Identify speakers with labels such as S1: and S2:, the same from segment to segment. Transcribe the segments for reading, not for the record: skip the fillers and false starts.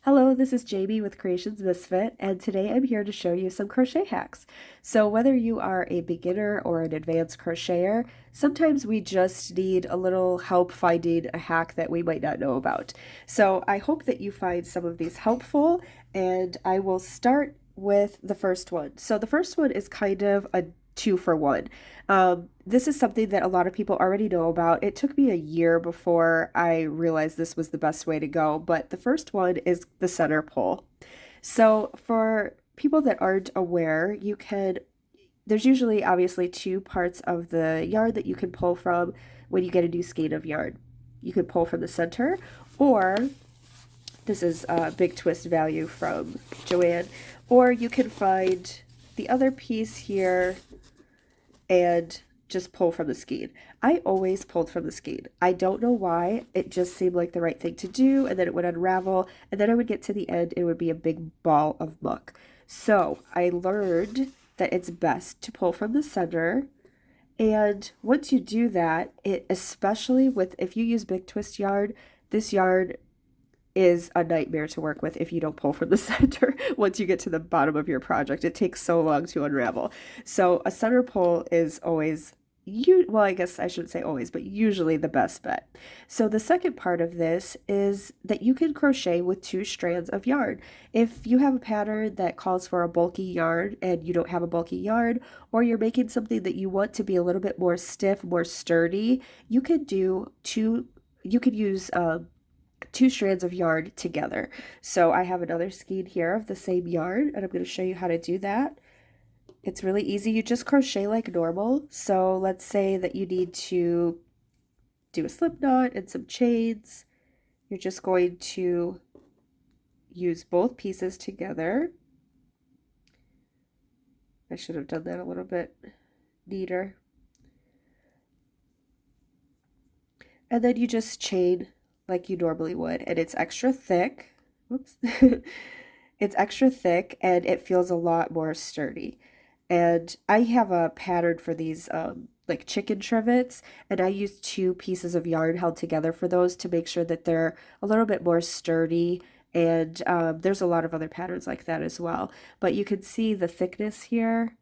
S1: Hello, this is Jamie with Creations Misfit, and today I'm here to show you some crochet hacks. So whether you are a beginner or an advanced crocheter, sometimes we just need a little help finding a hack that we might not know about. So I hope that you find some of these helpful, and I will start with the first one. So the first one is kind of a two for one. This is something that a lot of people already know about. It took me a year before I realized this was the best way to go, but the first one is the center pole. So for people that aren't aware, there's usually obviously two parts of the yarn that you can pull from when you get a new skein of yarn. You can pull from the center, or this is a big twist value from Joanne, or you can find the other piece here and just pull from the skein. I always pulled from the skein. I don't know why. It just seemed like the right thing to do, and then it would unravel, and then I would get to the end, it would be a big ball of muck. So I learned that it's best to pull from the center, and once you do that, especially if you use big twist yarn, this yarn is a nightmare to work with if you don't pull from the center once you get to the bottom of your project. It takes so long to unravel. So a center pull is always, well, I guess I shouldn't say always, but usually the best bet. So the second part of this is that you can crochet with two strands of yarn. If you have a pattern that calls for a bulky yarn and you don't have a bulky yarn, or you're making something that you want to be a little bit more stiff, more sturdy, you could use two strands of yarn together. So I have another skein here of the same yarn, and I'm going to show you how to do that. It's really easy. You just crochet like normal. So let's say that you need to do a slip knot and some chains. You're just going to use both pieces together. I should have done that a little bit neater. And then you just chain like you normally would, and it's extra thick. Whoops. It's extra thick and it feels a lot more sturdy. And I have a pattern for these like chicken trivets, and I use two pieces of yarn held together for those to make sure that they're a little bit more sturdy. And there's a lot of other patterns like that as well. But you can see the thickness here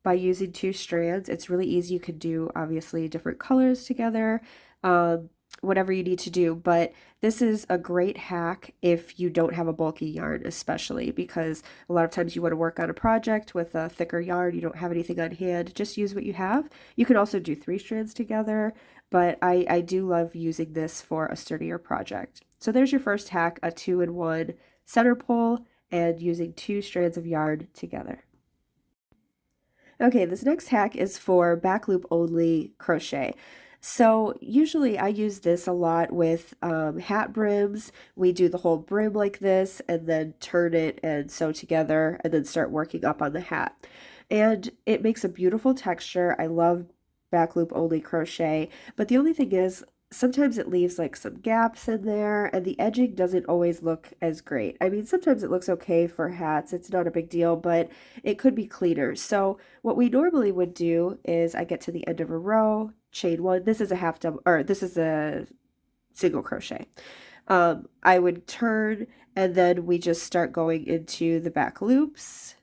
S1: by using two strands. It's really easy. You could do obviously different colors together. Whatever you need to do, but this is a great hack if you don't have a bulky yarn, especially because a lot of times you want to work on a project with a thicker yarn, you don't have anything on hand, just use what you have. You can also do three strands together, but I do love using this for a sturdier project. So there's your first hack, a 2-in-1 center pull and using two strands of yarn together. Okay, this next hack is for back loop only crochet. So usually I use this a lot with hat brims. We do the whole brim like this and then turn it and sew together and then start working up on the hat. And it makes a beautiful texture. I love back loop only crochet, but the only thing is sometimes it leaves like some gaps in there and the edging doesn't always look as great. I mean, sometimes it looks okay for hats. It's not a big deal, but it could be cleaner. So what we normally would do is I get to the end of a row, chain one. This is a half double, or this is a single crochet. I would turn and then we just start going into the back loops.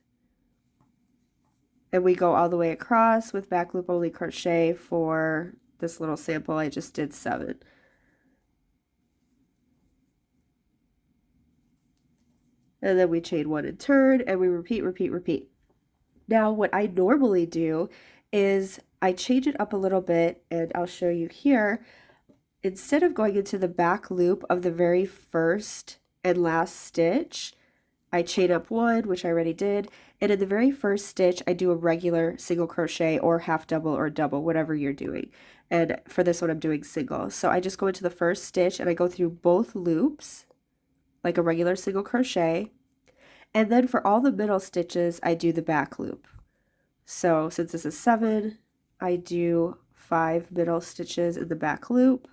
S1: And we go all the way across with back loop only crochet for this little sample. I just did 7. And then we chain 1 and turn, and we repeat, repeat, repeat. Now, what I normally do is I change it up a little bit, and I'll show you here. Instead of going into the back loop of the very first and last stitch, I chain up 1, which I already did, and in the very first stitch, I do a regular single crochet or half double or double, whatever you're doing. And for this one, I'm doing single. So I just go into the first stitch and I go through both loops, like a regular single crochet. And then for all the middle stitches, I do the back loop. So since this is 7, I do 5 middle stitches in the back loop.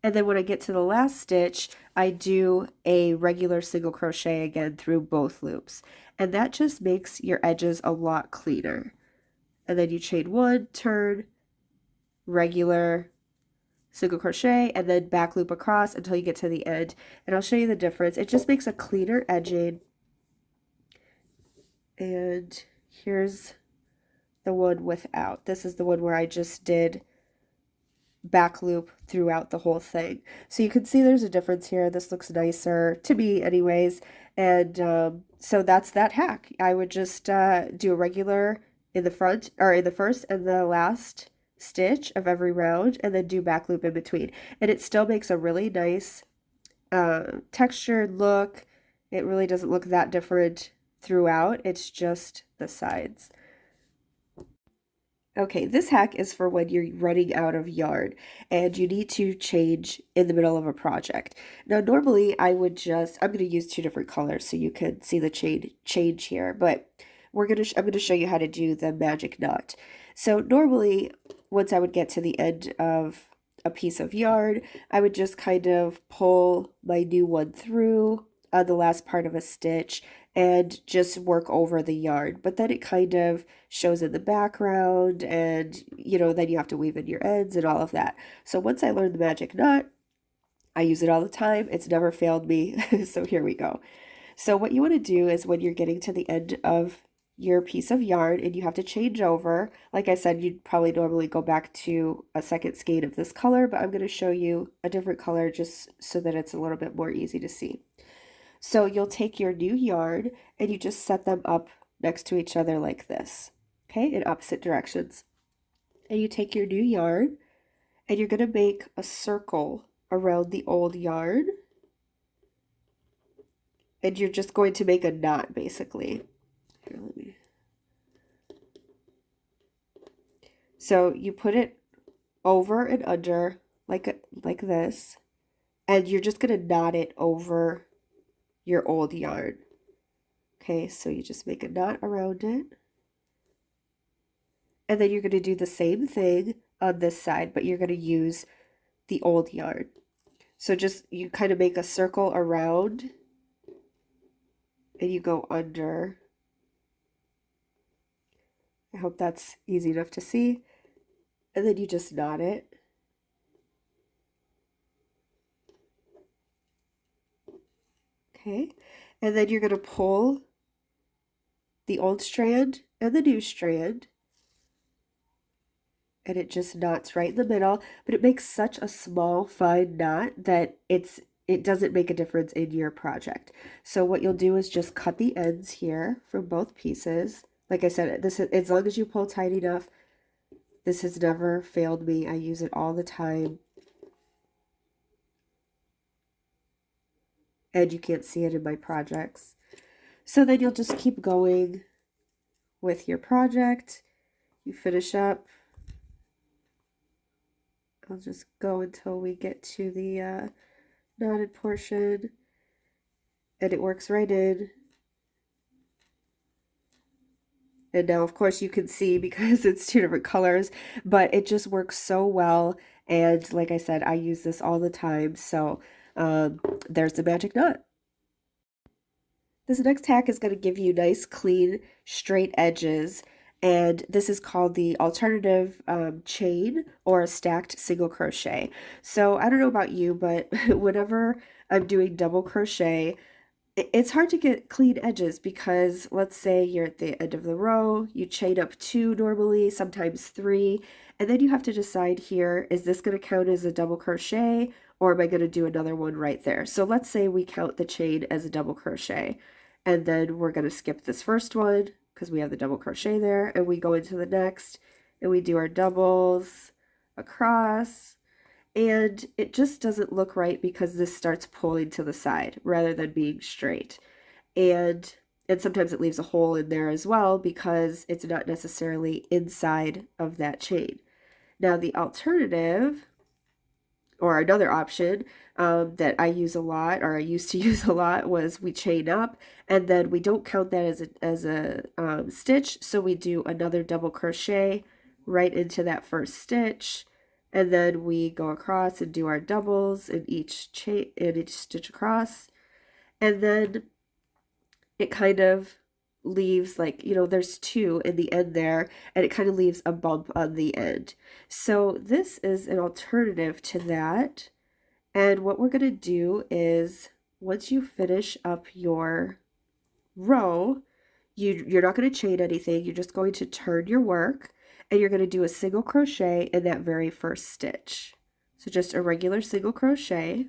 S1: And then when I get to the last stitch, I do a regular single crochet again through both loops. And that just makes your edges a lot cleaner. And then you chain 1, turn, regular, single crochet, and then back loop across until you get to the end. And I'll show you the difference. It just makes a cleaner edging. And here's the one without. This is the one where I just did back loop throughout the whole thing. So you can see there's a difference here. This looks nicer to me anyways. And so that's that hack. I would just do a regular in the front or in the first and the last stitch of every round and then do back loop in between. And it still makes a really nice textured look. It really doesn't look that different throughout. It's just the sides. Okay, this hack is for when you're running out of yarn and you need to change in the middle of a project. Now, normally I'm going to use two different colors so you can see the change here, but I'm going to show you how to do the magic knot. So normally, once I would get to the end of a piece of yarn, I would just kind of pull my new one through the last part of a stitch and just work over the yarn, but then it kind of shows in the background and then you have to weave in your ends and all of that. So once I learned the magic knot, I use it all the time. It's never failed me. So here we go. So what you want to do is when you're getting to the end of your piece of yarn and you have to change over, like I said, you'd probably normally go back to a second skein of this color, but I'm going to show you a different color just so that it's a little bit more easy to see. So you'll take your new yarn and you just set them up next to each other like this, okay, in opposite directions. And you take your new yarn and you're going to make a circle around the old yarn. And you're just going to make a knot basically. Here, So you put it over and under like this, and you're just going to knot it over your old yarn. Okay, so you just make a knot around it. And then you're going to do the same thing on this side, but you're going to use the old yarn. So you kind of make a circle around and you go under. I hope that's easy enough to see. And then you just knot it. Okay, and then you're going to pull the old strand and the new strand, and it just knots right in the middle, but it makes such a small, fine knot that it doesn't make a difference in your project. So what you'll do is just cut the ends here from both pieces. Like I said, as long as you pull tight enough, this has never failed me. I use it all the time. And you can't see it in my projects. So then you'll just keep going with your project. You finish up. I'll just go until we get to the knotted portion. And it works right in. And now, of course, you can see because it's two different colors, but it just works so well. And like I said, I use this all the time. So there's the magic knot. This next hack is going to give you nice, clean, straight edges. And this is called the alternative chain or a stacked single crochet. So I don't know about you, but whenever I'm doing double crochet, it's hard to get clean edges because let's say you're at the end of the row, you chain up 2 normally, sometimes 3, and then you have to decide here, is this going to count as a double crochet or am I going to do another one right there? So let's say we count the chain as a double crochet and then we're going to skip this first one because we have the double crochet there and we go into the next and we do our doubles across. And it just doesn't look right because this starts pulling to the side rather than being straight. And sometimes it leaves a hole in there as well because it's not necessarily inside of that chain. Now the alternative, or another option that I use a lot, or I used to use a lot, was we chain up and then we don't count that as a stitch. So we do another double crochet right into that first stitch. And then we go across and do our doubles in each stitch across. And then it kind of leaves like, there's two in the end there, and it kind of leaves a bump on the end. So this is an alternative to that. And what we're going to do is once you finish up your row, you're not going to chain anything. You're just going to turn your work, and you're going to do a single crochet in that very first stitch. So just a regular single crochet.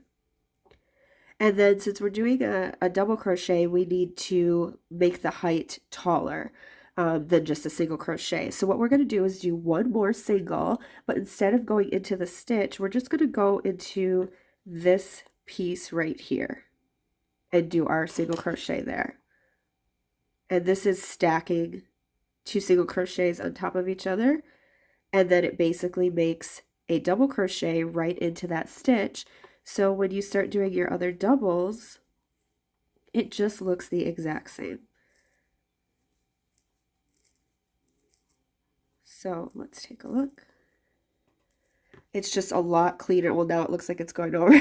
S1: And then since we're doing a double crochet, we need to make the height taller than just a single crochet. So what we're going to do is do one more single, but instead of going into the stitch, we're just going to go into this piece right here and do our single crochet there. And this is stacking two single crochets on top of each other, and then it basically makes a double crochet right into that stitch. So when you start doing your other doubles, it just looks the exact same. So let's take a look. It's just a lot cleaner. Well, now it looks like it's going over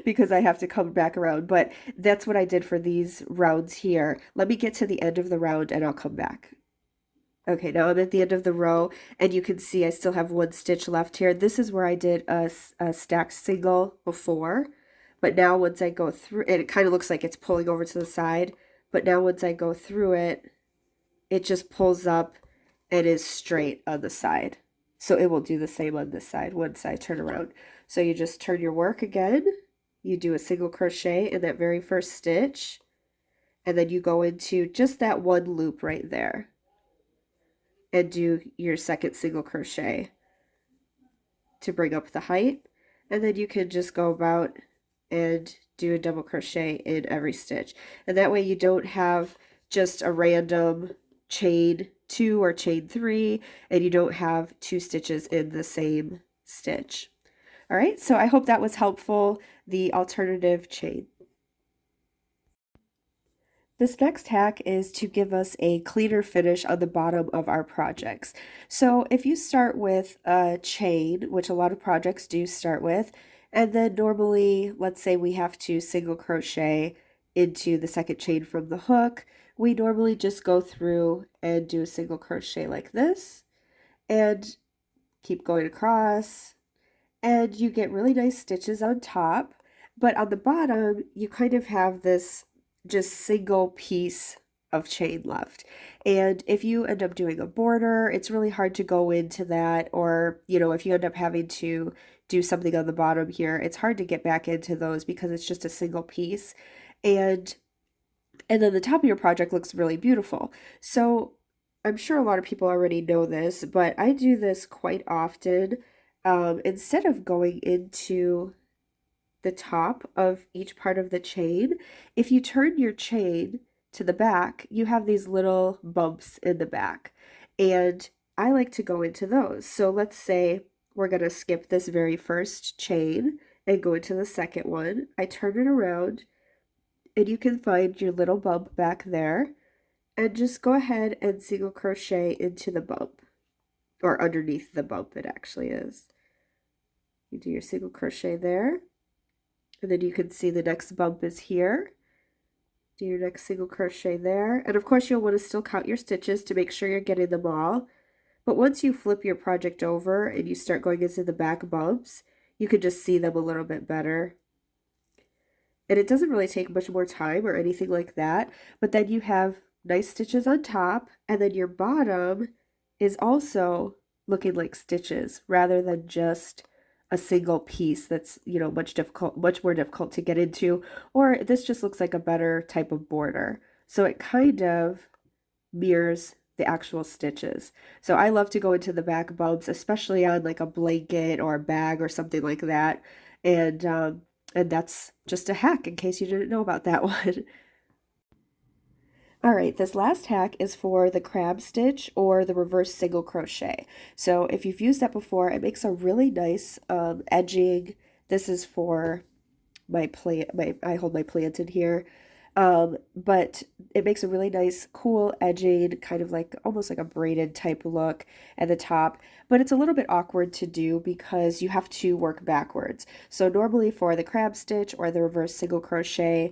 S1: because I have to come back around, but that's what I did for these rounds here. Let me get to the end of the round and I'll come back. Okay, now I'm at the end of the row, and you can see I still have one stitch left here. This is where I did a stacked single before, but now once I go through, and it kind of looks like it's pulling over to the side, but now once I go through it, it just pulls up and is straight on the side. So it will do the same on this side once I turn around. So you just turn your work again, you do a single crochet in that very first stitch, and then you go into just that one loop right there and do your second single crochet to bring up the height, and then you can just go about and do a double crochet in every stitch, and that way you don't have just a random chain 2 or chain 3, and you don't have 2 stitches in the same stitch. All right, so I hope that was helpful, the alternative chain. This next hack is to give us a cleaner finish on the bottom of our projects. So if you start with a chain, which a lot of projects do start with, and then normally, let's say we have to single crochet into the second chain from the hook, we normally just go through and do a single crochet like this, and keep going across, and you get really nice stitches on top, but on the bottom, you kind of have this just single piece of chain left. And if you end up doing a border, it's really hard to go into that, or if you end up having to do something on the bottom here, it's hard to get back into those because it's just a single piece. And then the top of your project looks really beautiful. So I'm sure a lot of people already know this, but I do this quite often. Instead of going into the top of each part of the chain, if you turn your chain to the back, you have these little bumps in the back, and I like to go into those. So let's say we're going to skip this very first chain and go into the second one. I turn it around, and you can find your little bump back there, and just go ahead and single crochet into the bump, or underneath the bump it actually is. You do your single crochet there, and then you can see the next bump is here. Do your next single crochet there, and of course you'll want to still count your stitches to make sure you're getting them all. But once you flip your project over and you start going into the back bumps, you can just see them a little bit better. And it doesn't really take much more time or anything like that, but then you have nice stitches on top, and then your bottom is also looking like stitches rather than just a single piece that's, much more difficult to get into, or this just looks like a better type of border. So it kind of mirrors the actual stitches. So I love to go into the back bumps, especially on like a blanket or a bag or something like that. And that's just a hack in case you didn't know about that one. All right, this last hack is for the crab stitch or the reverse single crochet. So if you've used that before, it makes a really nice edging. This is for my plant. I hold my plant in here, but it makes a really nice, cool edging, kind of like almost like a braided type look at the top. But it's a little bit awkward to do because you have to work backwards. So normally for the crab stitch or the reverse single crochet,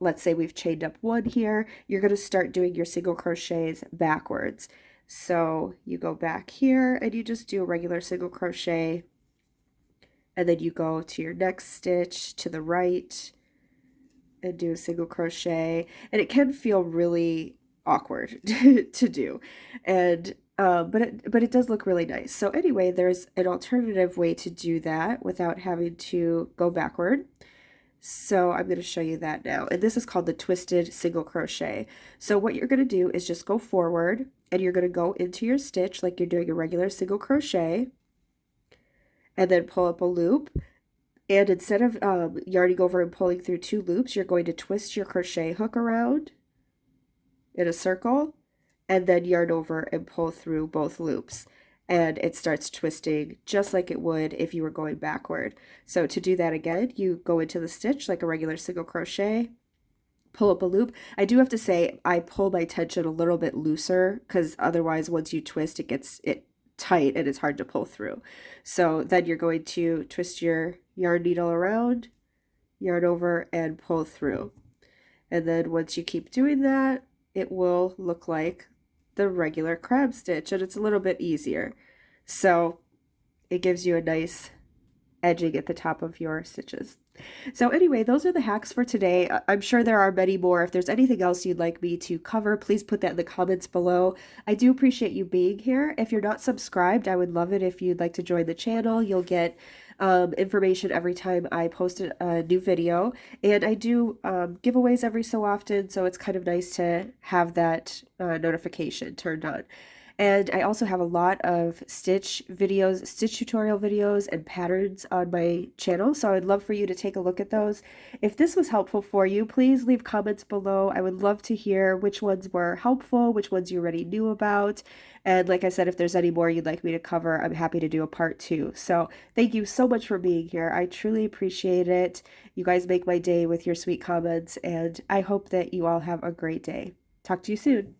S1: let's say we've chained up one here, you're going to start doing your single crochets backwards. So you go back here and you just do a regular single crochet, and then you go to your next stitch to the right and do a single crochet, and it can feel really awkward to do, and but it does look really nice. So anyway, there's an alternative way to do that without having to go backward. So I'm going to show you that now, and this is called the twisted single crochet. So what you're going to do is just go forward, and you're going to go into your stitch like you're doing a regular single crochet, and then pull up a loop. And instead of yarning over and pulling through 2 loops, you're going to twist your crochet hook around in a circle, and then yarn over and pull through both loops. And it starts twisting just like it would if you were going backward. So to do that again, you go into the stitch like a regular single crochet, pull up a loop. I do have to say I pull my tension a little bit looser, because otherwise once you twist it gets tight and it's hard to pull through. So then you're going to twist your yarn needle around, yarn over, and pull through. And then once you keep doing that, it will look like the regular crab stitch, and it's a little bit easier. So it gives you a nice edging at the top of your stitches. So anyway, those are the hacks for today. I'm sure there are many more. If there's anything else you'd like me to cover, please put that in the comments below. I do appreciate you being here. If you're not subscribed, I would love it if you'd like to join the channel. You'll get information every time I post a new video, and I do giveaways every so often, so it's kind of nice to have that notification turned on. And I also have a lot of stitch videos, stitch tutorial videos, and patterns on my channel, so I'd love for you to take a look at those. If this was helpful for you, please leave comments below. I would love to hear which ones were helpful, which ones you already knew about. And like I said, if there's any more you'd like me to cover, I'm happy to do a part 2. So thank you so much for being here. I truly appreciate it. You guys make my day with your sweet comments, and I hope that you all have a great day. Talk to you soon.